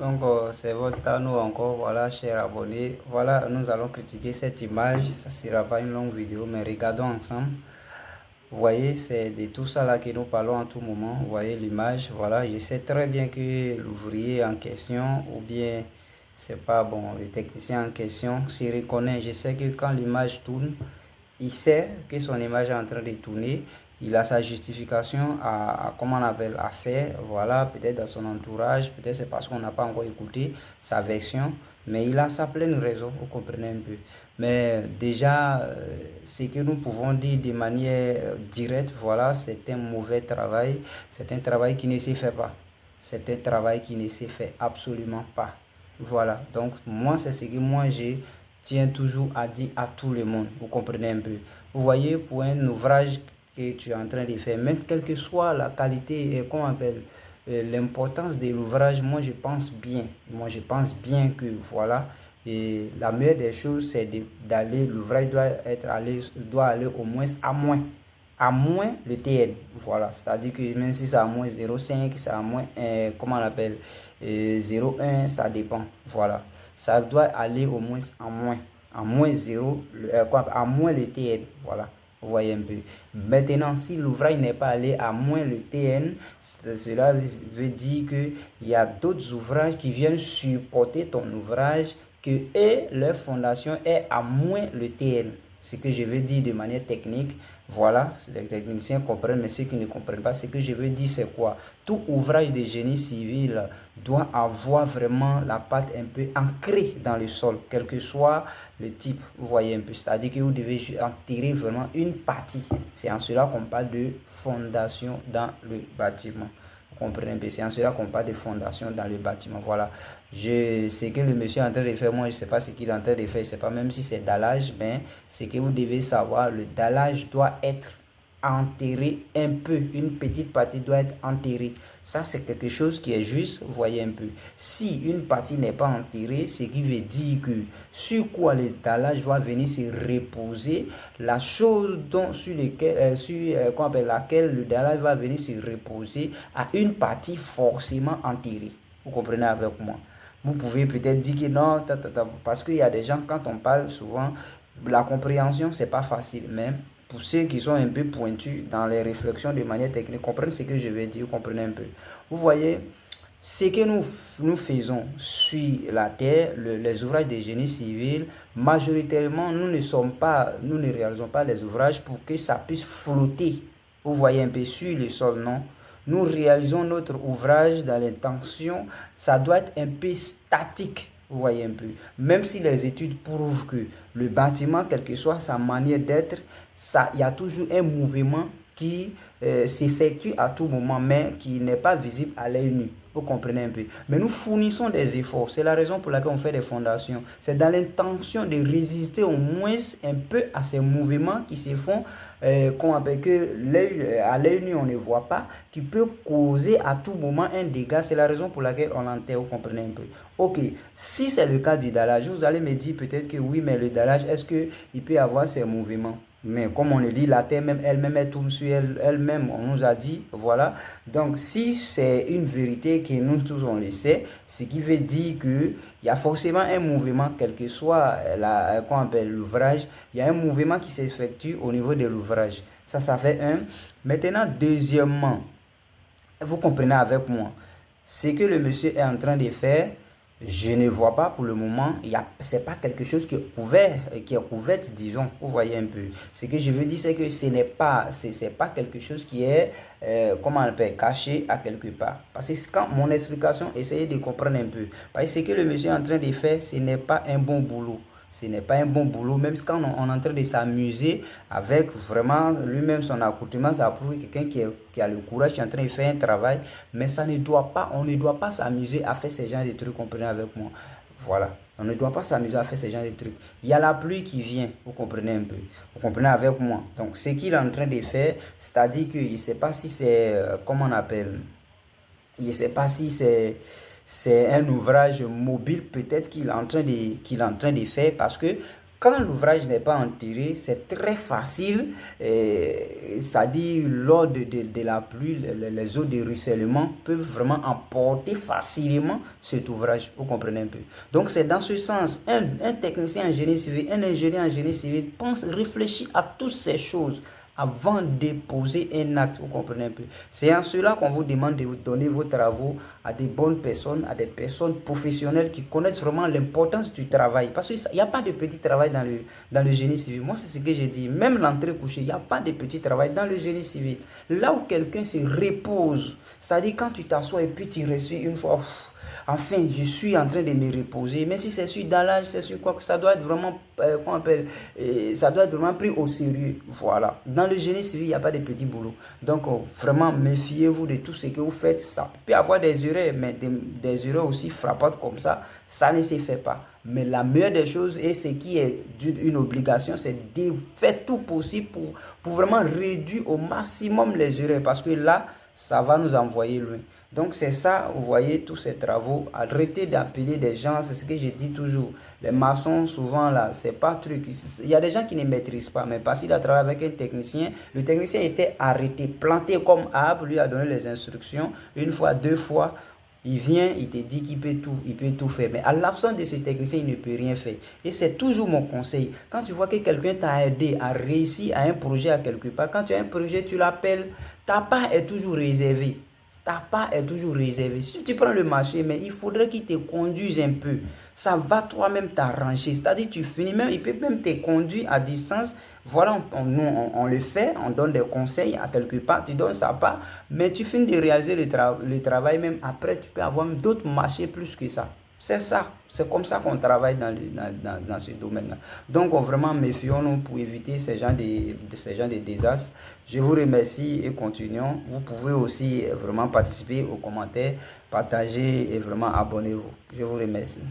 Donc, c'est votre cas, nous encore, voilà, chers abonnés. Voilà, nous allons critiquer cette image. Ça ne sera pas une longue vidéo, mais regardons ensemble. Vous voyez, c'est de tout ça là que nous parlons en tout moment. Vous voyez l'image, voilà. Je sais très bien que l'ouvrier en question, ou bien, c'est pas bon, le technicien en question s'y reconnaît. Je sais que quand l'image tourne, il sait que son image est en train de tourner. Il a sa justification comment on appelle, à faire. Voilà, peut-être dans son entourage, peut-être c'est parce qu'on n'a pas encore écouté sa version. Mais il a sa pleine raison, vous comprenez un peu. Mais déjà, ce que nous pouvons dire de manière directe, voilà, c'est un mauvais travail. C'est un travail qui ne se fait pas. C'est un travail qui ne se fait absolument pas. Voilà, donc moi, c'est ce que moi j'ai tiens toujours à dire à tout le monde. Vous comprenez un peu. Vous voyez, pour un ouvrage que tu es en train de faire, même quelle que soit la qualité, et qu'on appelle l'importance de l'ouvrage, moi je pense bien. Moi je pense bien que voilà. Et la meilleure des choses, c'est d'aller, l'ouvrage doit aller au moins à moins le TN. Voilà, c'est-à-dire que même si c'est à moins 0,5, c'est à moins, comment on appelle, 0,1, ça dépend. Voilà, ça doit aller au moins à moins 0, à moins le TN. Voilà, vous voyez un peu. Maintenant, si l'ouvrage n'est pas allé à moins le TN, cela veut dire qu'il y a d'autres ouvrages qui viennent supporter ton ouvrage que leur fondation est à moins le TN. Ce que je veux dire de manière technique, voilà, les techniciens comprennent, mais ceux qui ne comprennent pas, ce que je veux dire, c'est quoi? Tout ouvrage de génie civil doit avoir vraiment la patte un peu ancrée dans le sol, quel que soit le type, vous voyez un peu, c'est-à-dire que vous devez enterrer vraiment une partie. C'est en cela qu'on parle de fondation dans le bâtiment. Vous comprenez un peu, c'est en cela qu'on parle de fondation dans le bâtiment. Voilà, ce que le monsieur est en train de faire, moi je ne sais pas ce qu'il est en train de faire, je ne sais pas même si c'est dallage, mais ce que vous devez savoir, le dallage doit être enterré un peu, une petite partie doit être enterrée. Ça, c'est quelque chose qui est juste, vous voyez un peu. Si une partie n'est pas enterrée, ce qui veut dire que sur quoi le dallage va venir se reposer, la chose sur laquelle le dallage va venir se reposer a une partie forcément enterrée. Vous comprenez avec moi? Vous pouvez peut-être dire que non, parce qu'il y a des gens, quand on parle souvent, la compréhension, c'est pas facile, mais pour ceux qui sont un peu pointus dans les réflexions de manière technique, comprennent ce que je vais dire, comprenez un peu. Vous voyez, ce que nous faisons sur la terre, les ouvrages de génie civil, majoritairement, nous ne réalisons pas les ouvrages pour que ça puisse flotter. Vous voyez un peu sur le sol, non? Nous réalisons notre ouvrage dans l'intention, ça doit être un peu statique. Vous voyez un peu. Même si les études prouvent que le bâtiment, quelle que soit sa manière d'être, il y a toujours un mouvement qui s'effectue à tout moment, mais qui n'est pas visible à l'œil nu. Vous comprenez un peu. Mais nous fournissons des efforts. C'est la raison pour laquelle on fait des fondations. C'est dans l'intention de résister au moins un peu à ces mouvements qui se font, qu'on appelle que à l'œil nu on ne voit pas, qui peut causer à tout moment un dégât. C'est la raison pour laquelle on l'enterre. Vous comprenez un peu. Ok, si c'est le cas du dallage, vous allez me dire peut-être que oui, mais le dallage, est-ce qu'il peut avoir ces mouvements? Mais comme on le dit, la terre même elle-même, elle tourne sur elle-même, on nous a dit, voilà. Donc, si c'est une vérité que nous tous on le sait, ce qui veut dire qu'il y a forcément un mouvement, quel que soit qu'on appelle l'ouvrage, il y a un mouvement qui s'effectue au niveau de l'ouvrage. Ça fait un. Maintenant, deuxièmement, vous comprenez avec moi, ce que le monsieur est en train de faire, je ne vois pas pour le moment, ce n'est pas quelque chose qui est couvert, disons, vous voyez un peu. Ce que je veux dire, c'est que ce n'est pas, c'est pas quelque chose qui est, comment on appelle, caché à quelque part. Parce que quand mon explication, essayez de comprendre un peu. Parce que ce que le monsieur est en train de faire, ce n'est pas un bon boulot. Ce n'est pas un bon boulot, même quand on est en train de s'amuser avec vraiment lui-même son accoutrement, ça prouve quelqu'un qui a le courage, qui est en train de faire un travail, mais ça ne doit pas, on ne doit pas s'amuser à faire ces genres de trucs, comprenez avec moi. Voilà, on ne doit pas s'amuser à faire ces genres de trucs. Il y a la pluie qui vient, vous comprenez un peu, vous comprenez avec moi. Donc ce qu'il est en train de faire, c'est-à-dire qu'il ne sait pas si c'est, comment on appelle, il ne sait pas si c'est un ouvrage mobile peut-être qu'il est en train de faire parce que Quand l'ouvrage n'est pas enterré, c'est très facile, c'est-à-dire lors de la pluie, les eaux de ruissellement peuvent vraiment emporter facilement cet ouvrage, vous comprenez un peu. Donc c'est dans ce sens, un technicien en génie civil, un ingénieur en génie civil pense, réfléchit à toutes ces choses avant de poser un acte, vous comprenez un peu. C'est en cela qu'on vous demande de vous donner vos travaux à des bonnes personnes, à des personnes professionnelles qui connaissent vraiment l'importance du travail. Parce qu'il n'y a pas de petit travail dans le génie civil. Moi, c'est ce que j'ai dit. Même l'entrée couchée, il n'y a pas de petit travail dans le génie civil. Là où quelqu'un se repose, c'est-à-dire quand tu t'assois et puis tu reçois une fois... Enfin, je suis en train de me reposer. Mais si c'est sur dallage, c'est sur quoi que ça doit être vraiment, qu'on appelle, ça doit être vraiment pris au sérieux. Voilà. Dans le génie civil, il n'y a pas de petits boulots. Donc, vraiment, méfiez-vous de tout ce que vous faites. Ça peut avoir des erreurs, mais des erreurs aussi frappantes comme ça ne se fait pas. Mais la meilleure des choses, et ce qui est une obligation, c'est de faire tout possible pour vraiment réduire au maximum les erreurs. Parce que là, ça va nous envoyer loin. Donc c'est ça, vous voyez, tous ces travaux. Arrêtez d'appeler des gens, c'est ce que je dis toujours. Les maçons, souvent là, c'est pas truc. Il y a des gens qui ne maîtrisent pas, mais parce qu'il a travaillé avec un technicien, le technicien était arrêté, planté comme arbre, lui a donné les instructions, une fois, deux fois. Il vient, il te dit qu'il peut tout faire. Mais à l'absence de ce technicien, il ne peut rien faire. Et c'est toujours mon conseil. Quand tu vois que quelqu'un t'a aidé à réussir à un projet à quelque part, quand tu as un projet, tu l'appelles, ta part est toujours réservée. Ta part est toujours réservée. Si tu prends le marché, mais il faudrait qu'il te conduise un peu. Ça va toi-même t'arranger. C'est-à-dire, tu finis même, il peut même te conduire à distance. Voilà, on le fait, on donne des conseils à quelque part, tu donnes sa part, mais tu finis de réaliser le travail même. Après, tu peux avoir d'autres marchés plus que ça. C'est ça, c'est comme ça qu'on travaille dans ce domaine-là. Donc, vraiment, méfions-nous pour éviter ces genres de désastres. Je vous remercie et continuons. Vous pouvez aussi vraiment participer aux commentaires, partager et vraiment abonnez-vous. Je vous remercie.